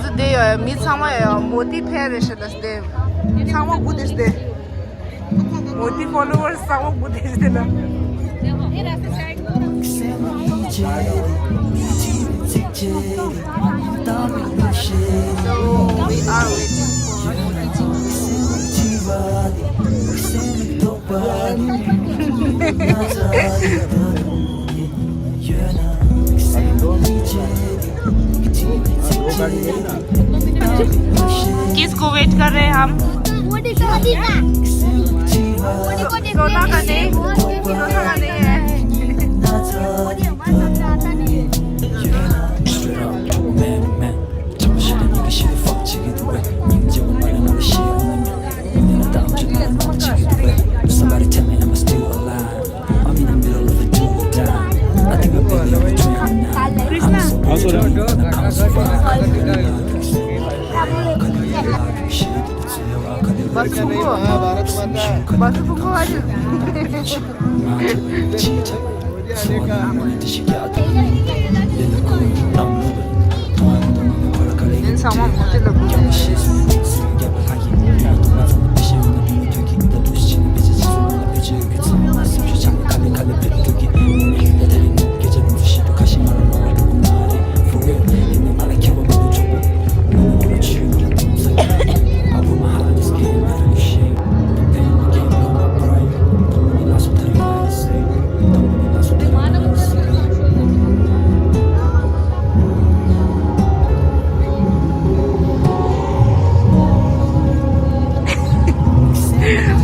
아주 돼요. 미참아요. 모티 페르시다스데. 참아 부디스데. 모티 followers 참아 부디스데나. So we are waiting for किसको wait कर रहे हैं हम? सोना का नहीं, सोना का नहीं है। Somebody tell me am I still alive? I'm in the middle of a do or die. I think I'm barely on a dream now. I'm supposed to be when I come survive. बस फुको आज इन सामान मुझे लगता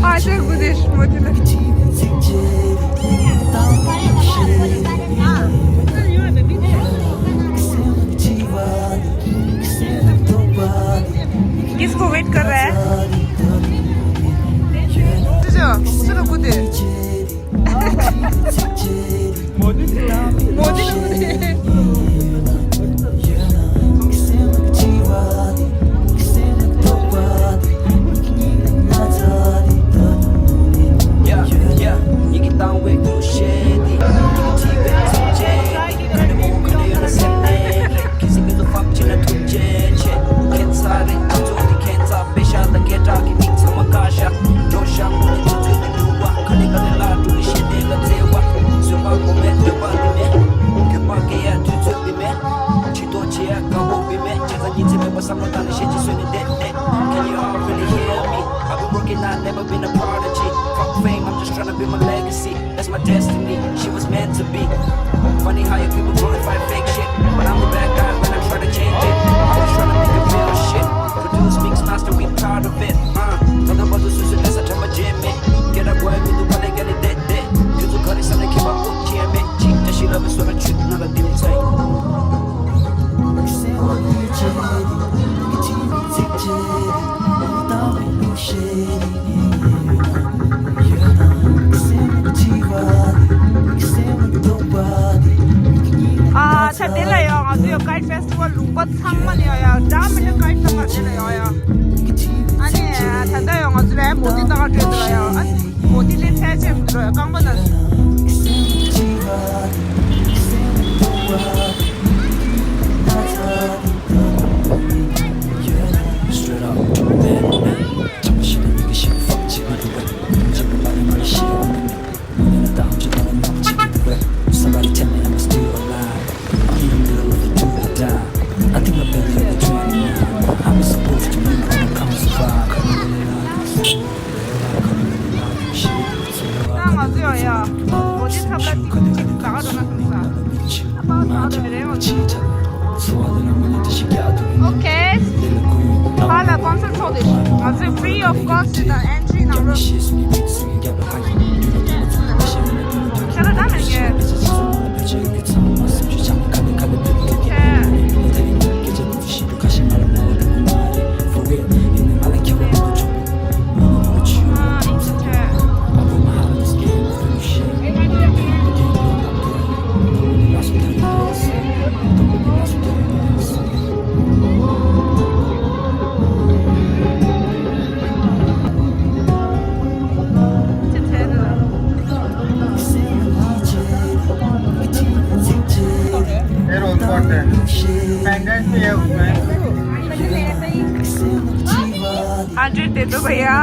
Aşağı kudiş modeli. किसको wait कर रहा है? चलो कुदे Modi Modi Never been a prodigy. Fuck fame, I'm just trying to build my legacy. That's my destiny. She was meant to be. Funny how your people glorify fake shit, but I'm the bad guy when I try to change it. I was trying to make it real shit. Produce mix master, we proud of it. Nada but the suicide, let's try my jam it. Get up, boy, we do what they get it dead. You do cut it, so they keep up with jam it. Cheap, that she love it, so the trick, not a dim tight. 아, 잘 내려요. 아주 가이드 페스티벌 루퍼 상만이어요. 다음에 가이드 상만 내려요. 아니, 단다요. 아주 래 모디 나가 들어요. 아니, 모디를 해제 들어요. 깡번은. Somebody tell me am I still alive? I'm in the middle of a do or die. I think I'm barely on a dream now. I'm supposed to be when I come survive. 아주요, 야. 모디 탑라 찍 나가잖아, Okay. Hala concert chodzisz. Znaczy free of cost the entry number. Siada damy nie. 100 दे दो भैया,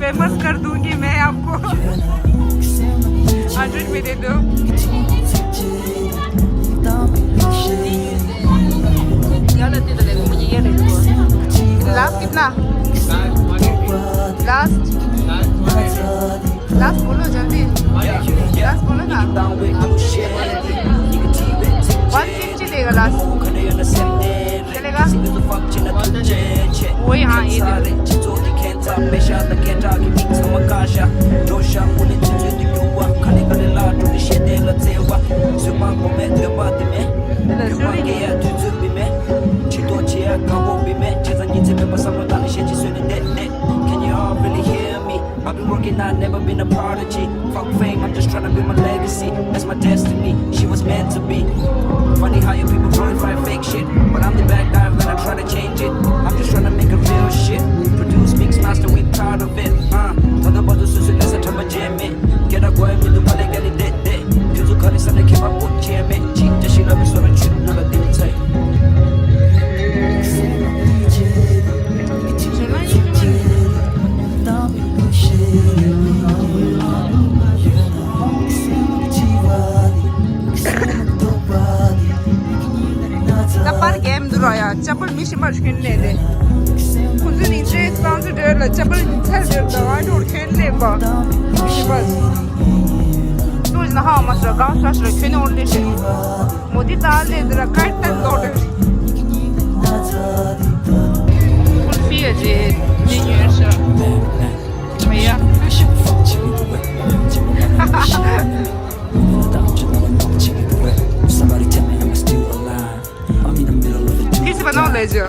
famous कर दूंगी मैं आपको। 100 में दे दो। Last कितना? Last बोलो जल्दी, लास्ट बोलो ना। 150 देगा लास्ट, चलेगा? वही हाँ ये दे। Can you all really hear me? I've been working, I've never been a prodigy. Fuck fame, I'm just trying to build my legacy. That's my destiny, she was meant to be. Funny how you people glorify fake shit, but I'm the bad guy when I try to change it. I'm just trying to make a real shit. Produce, mix, master, we proud of it. Thunderbolt, Susu, let's try my jam it. Get up, boy, me do my leg, get it dead. You do cut it, son, they keep my book, jam it. Cheat, just she love me, so I trip, never didn't take. Tapar game duruyor. Çapıl mişi başkınlıydı. Kuzun ince sansı diyorlar. Çapıl intel diyorlar. Aynı orkenli bak. Mişi baş. Tuz na ha masra gam saçra kene orada şey. Modi dağlı dira kayıttan doğru. Kulfiye de dinliyorsa. Veya. Somebody tell me I'm still alive. I'm in the middle of a Birisi bana öyle yazıyor.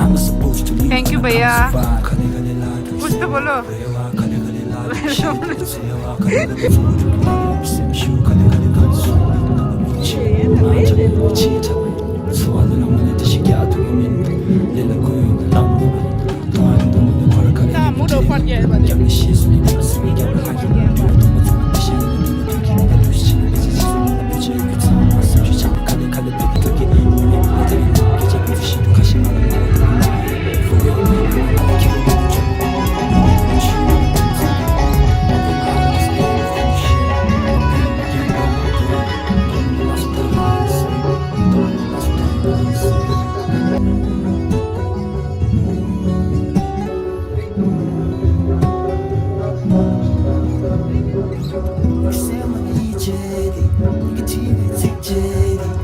I'm supposed to leave. Thank you भैया. कुछ तो बोलो. Tamam, bu da ufak yer var. Negativity, take JD.